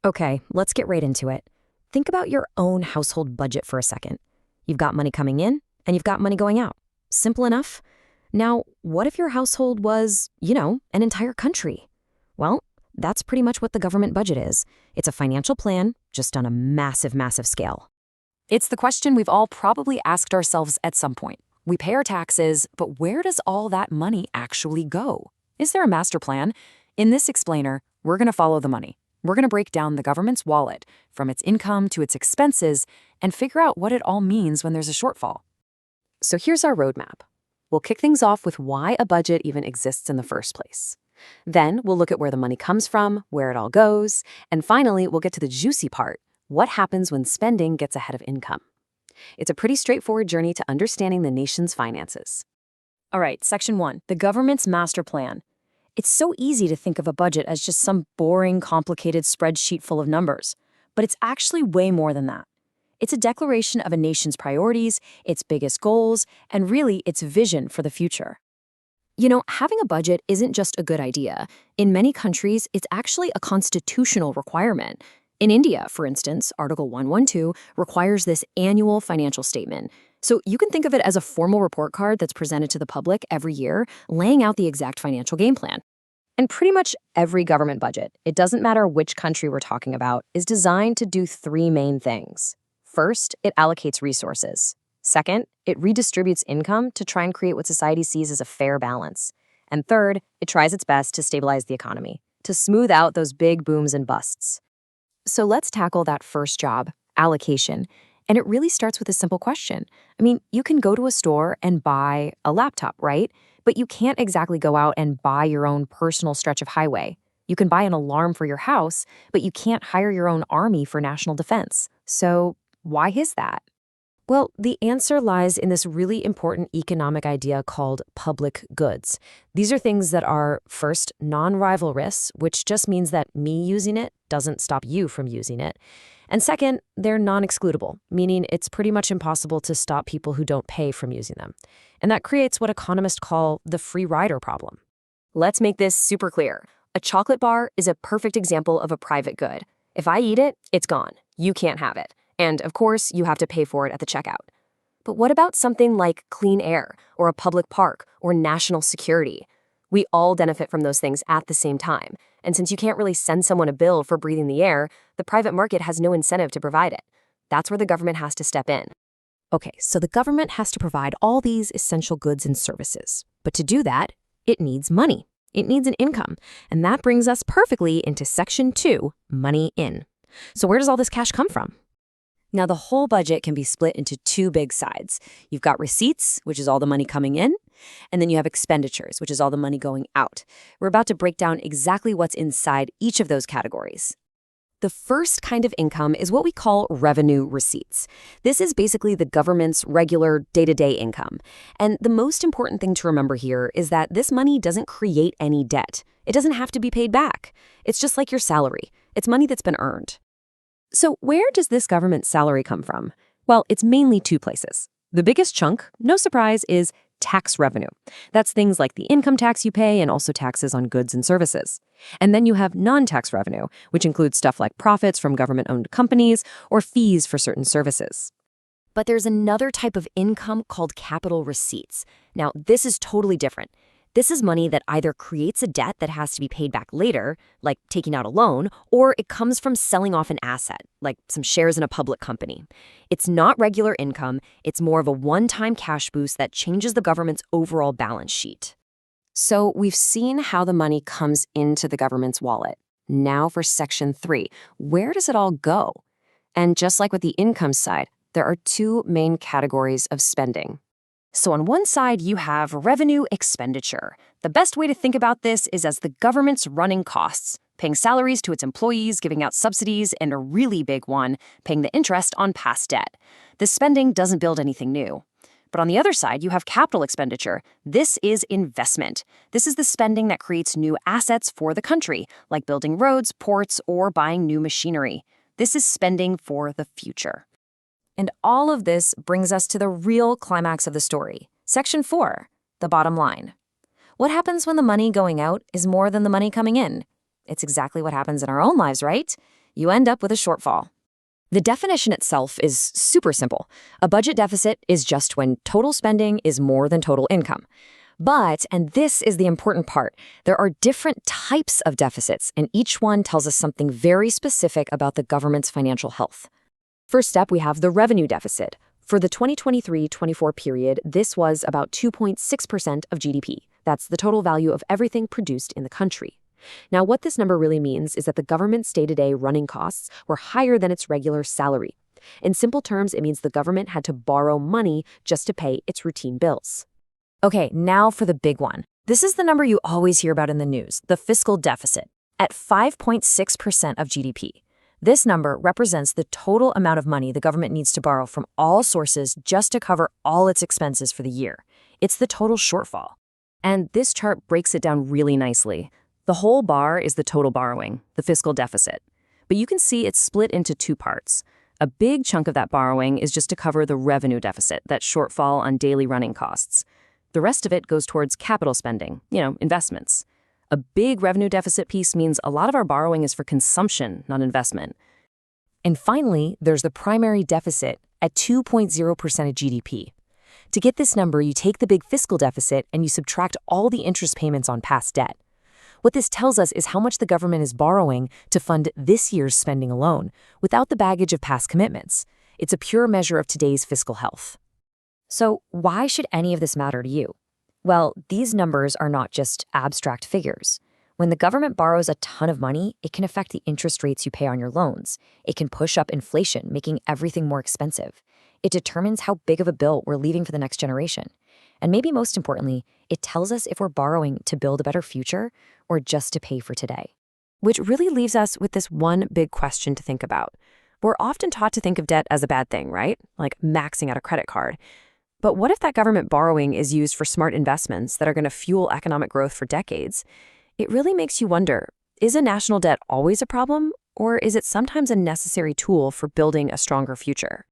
Okay, let's get right into it. Think about your own household budget for a second. You've got money coming in and you've got money going out. Simple enough. Now, what if your household was, an entire country? Well, that's pretty much what the government budget is. It's a financial plan, just on a massive, massive scale. It's the question we've all probably asked ourselves at some point. We pay our taxes, but where does all that money actually go? Is there a master plan? In this explainer, we're going to follow the money. We're going to break down the government's wallet, from its income to its expenses, and figure out what it all means when there's a shortfall. So here's our roadmap. We'll kick things off with why a budget even exists in the first place. Then we'll look at where the money comes from, where it all goes, and finally, we'll get to the juicy part, what happens when spending gets ahead of income. It's a pretty straightforward journey to understanding the nation's finances. All right, Section 1, the government's master plan. It's so easy to think of a budget as just some boring, complicated spreadsheet full of numbers, but it's actually way more than that. It's a declaration of a nation's priorities, its biggest goals, and really its vision for the future. Having a budget isn't just a good idea. In many countries, it's actually a constitutional requirement. In India, for instance, Article 112 requires this annual financial statement. So you can think of it as a formal report card that's presented to the public every year, laying out the exact financial game plan. And pretty much every government budget, it doesn't matter which country we're talking about, is designed to do three main things. First, it allocates resources. Second, it redistributes income to try and create what society sees as a fair balance. And third, it tries its best to stabilize the economy, to smooth out those big booms and busts. So let's tackle that first job, allocation. And it really starts with a simple question. You can go to a store and buy a laptop, right? But you can't exactly go out and buy your own personal stretch of highway. You can buy an alarm for your house, but you can't hire your own army for national defense. So why is that? Well, the answer lies in this really important economic idea called public goods. These are things that are, first, non-rivalrous, which just means that me using it doesn't stop you from using it. And second, they're non-excludable, meaning it's pretty much impossible to stop people who don't pay from using them. And that creates what economists call the free rider problem. Let's make this super clear. A chocolate bar is a perfect example of a private good. If I eat it, it's gone. You can't have it. And, of course, you have to pay for it at the checkout. But what about something like clean air, or a public park, or national security? We all benefit from those things at the same time. And since you can't really send someone a bill for breathing the air, the private market has no incentive to provide it. That's where the government has to step in. Okay, so the government has to provide all these essential goods and services. But to do that, it needs money. It needs an income. And that brings us perfectly into Section 2, money in. So where does all this cash come from? Now, the whole budget can be split into two big sides. You've got receipts, which is all the money coming in, and then you have expenditures, which is all the money going out. We're about to break down exactly what's inside each of those categories. The first kind of income is what we call revenue receipts. This is basically the government's regular day-to-day income. And the most important thing to remember here is that this money doesn't create any debt. It doesn't have to be paid back. It's just like your salary. It's money that's been earned. So where does this government salary come from? Well, it's mainly two places. The biggest chunk, no surprise, is tax revenue. That's things like the income tax you pay and also taxes on goods and services. And then you have non-tax revenue, which includes stuff like profits from government-owned companies or fees for certain services. But there's another type of income called capital receipts. Now, this is totally different. This is money that either creates a debt that has to be paid back later, like taking out a loan, or it comes from selling off an asset, like some shares in a public company. It's not regular income. It's more of a one-time cash boost that changes the government's overall balance sheet. So we've seen how the money comes into the government's wallet. Now for Section 3, where does it all go? And just like with the income side, there are two main categories of spending. So on one side, you have revenue expenditure. The best way to think about this is as the government's running costs, paying salaries to its employees, giving out subsidies, and a really big one, paying the interest on past debt. This spending doesn't build anything new. But on the other side, you have capital expenditure. This is investment. This is the spending that creates new assets for the country, like building roads, ports, or buying new machinery. This is spending for the future. And all of this brings us to the real climax of the story. Section 4, the bottom line. What happens when the money going out is more than the money coming in? It's exactly what happens in our own lives, right? You end up with a shortfall. The definition itself is super simple. A budget deficit is just when total spending is more than total income. But, and this is the important part, there are different types of deficits, and each one tells us something very specific about the government's financial health. First up, we have the revenue deficit. For the 2023-24 period, this was about 2.6% of GDP. That's the total value of everything produced in the country. Now, what this number really means is that the government's day-to-day running costs were higher than its regular salary. In simple terms, it means the government had to borrow money just to pay its routine bills. Okay, now for the big one. This is the number you always hear about in the news, the fiscal deficit, at 5.6% of GDP. This number represents the total amount of money the government needs to borrow from all sources just to cover all its expenses for the year. It's the total shortfall. And this chart breaks it down really nicely. The whole bar is the total borrowing, the fiscal deficit. But you can see it's split into two parts. A big chunk of that borrowing is just to cover the revenue deficit, that shortfall on daily running costs. The rest of it goes towards capital spending, investments. A big revenue deficit piece means a lot of our borrowing is for consumption, not investment. And finally, there's the primary deficit at 2.0% of GDP. To get this number, you take the big fiscal deficit and you subtract all the interest payments on past debt. What this tells us is how much the government is borrowing to fund this year's spending alone, without the baggage of past commitments. It's a pure measure of today's fiscal health. So why should any of this matter to you? Well, these numbers are not just abstract figures. When the government borrows a ton of money, it can affect the interest rates you pay on your loans. It can push up inflation, making everything more expensive. It determines how big of a bill we're leaving for the next generation. And maybe most importantly, it tells us if we're borrowing to build a better future or just to pay for today. Which really leaves us with this one big question to think about. We're often taught to think of debt as a bad thing, right? Like maxing out a credit card. But what if that government borrowing is used for smart investments that are going to fuel economic growth for decades? It really makes you wonder, is a national debt always a problem, or is it sometimes a necessary tool for building a stronger future?